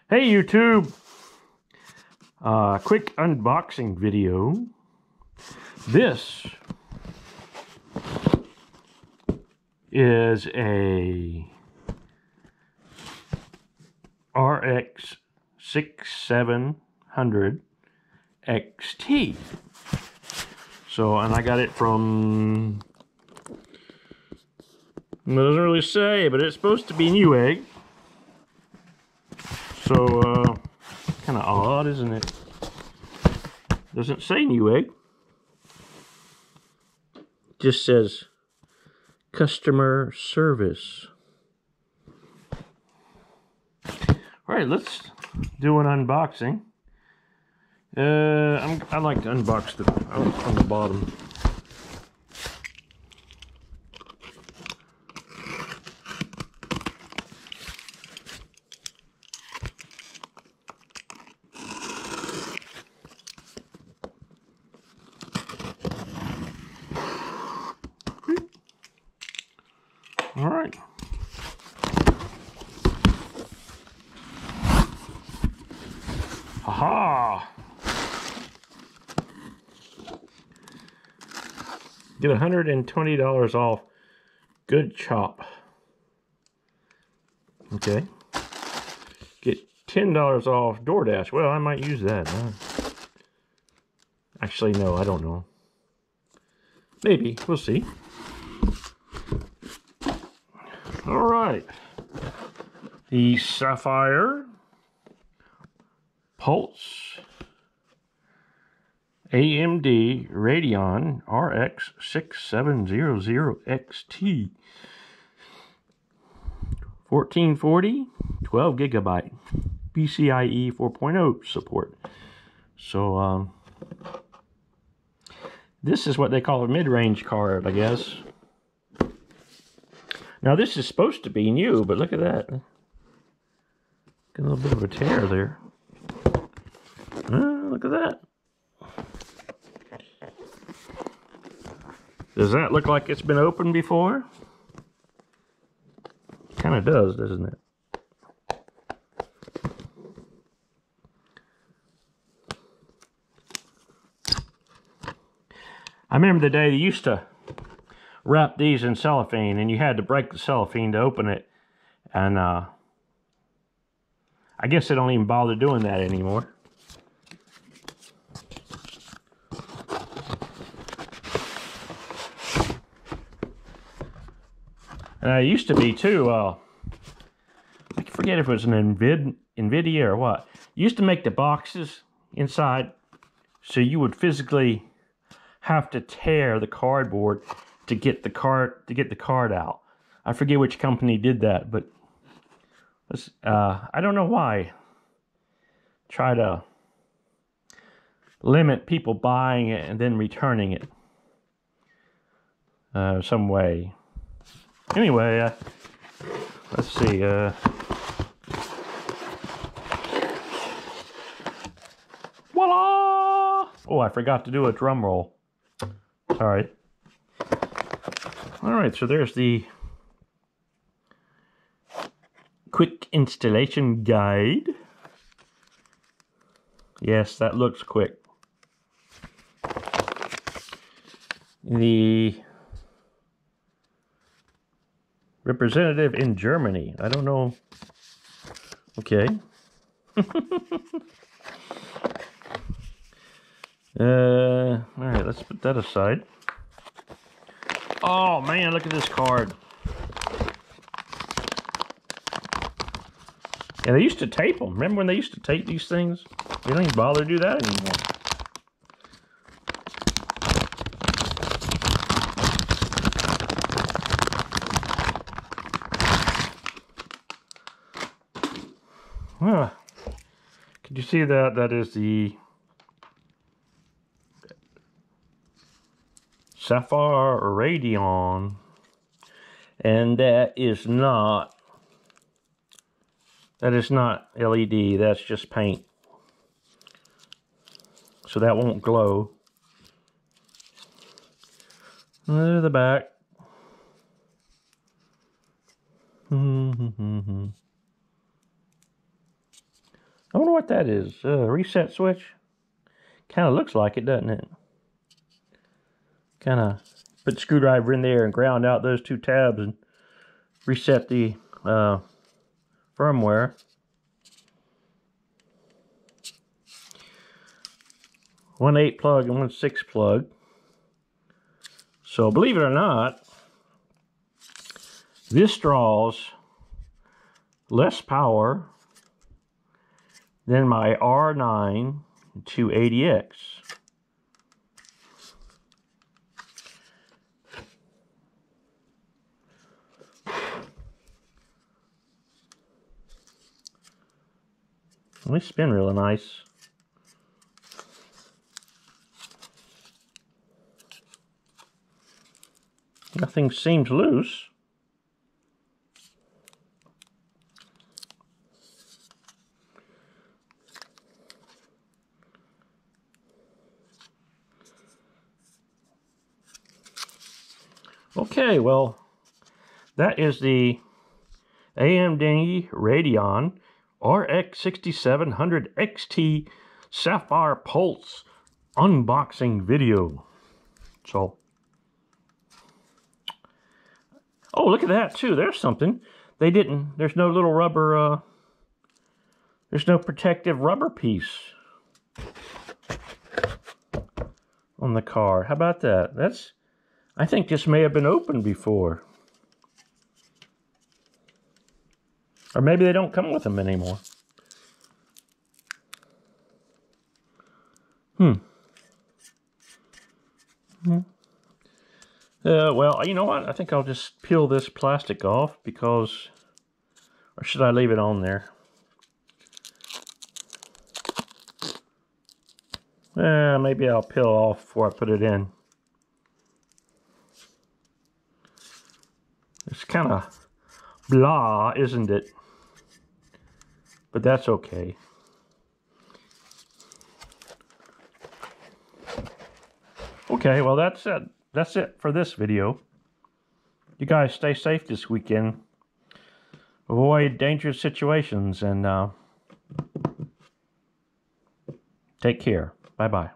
Hey YouTube! Quick unboxing video. This is a RX 6700 XT. So, and I got it from, it doesn't really say, but it's supposed to be Newegg. So, kind of odd, isn't it? Doesn't say Newegg. Just says customer service. Alright, let's do an unboxing. I like to unbox the from the bottom. All right. Aha! Get $120 off. Good chop. Okay. Get $10 off DoorDash. Well, I might use that. Actually, no, I don't know. Maybe. We'll see. All right. The Sapphire Pulse AMD Radeon RX 6700 XT. 1440, 12 gigabyte, PCIe 4.0 support. So, this is what they call a mid-range card, I guess. Now, this is supposed to be new, but look at that. Got a little bit of a tear there. Look at that. Does that look like it's been opened before? Kind of does, doesn't it? I remember the day they used to wrap these in cellophane, and you had to break the cellophane to open it. And I guess they don't even bother doing that anymore. And I used to be too, I forget if it was an NVIDIA or what. Used to make the boxes inside, so you would physically have to tear the cardboard to get the card out. I forget which company did that, but I don't know why. Try to limit people buying it and then returning it some way. Anyway, let's see. Voila! Oh, I forgot to do a drum roll. Sorry. All right, so there's the quick installation guide. Yes, that looks quick. The representative in Germany. I don't know. Okay. All right, let's put that aside. Oh man, look at this card. Yeah, they used to tape them. Remember when they used to tape these things? They don't even bother to do that anymore. Could you see that? That is the Sapphire Radeon, and that is not LED. That's just paint, so that won't glow. There's the back. I wonder what that is. Reset switch? Kind of looks like it, doesn't it? Kind of put the screwdriver in there and ground out those two tabs and reset the firmware. One 8 plug and one 6 plug. So believe it or not, this draws less power than my R9 280X. They spin really nice. Nothing seems loose. Okay, well, that is the AMD Radeon RX 6700 XT Sapphire Pulse unboxing video. So, oh, look at that too. There's something. There's no little rubber, there's no protective rubber piece on the card. How about that? I think this may have been opened before. Or maybe they don't come with them anymore. Well, you know what? I think I'll just peel this plastic off because... Or should I leave it on there? Maybe I'll peel off before I put it in. It's kind of blah, isn't it? But that's okay. Okay, well that's it. That's it for this video. You guys stay safe this weekend. Avoid dangerous situations and take care. Bye-bye.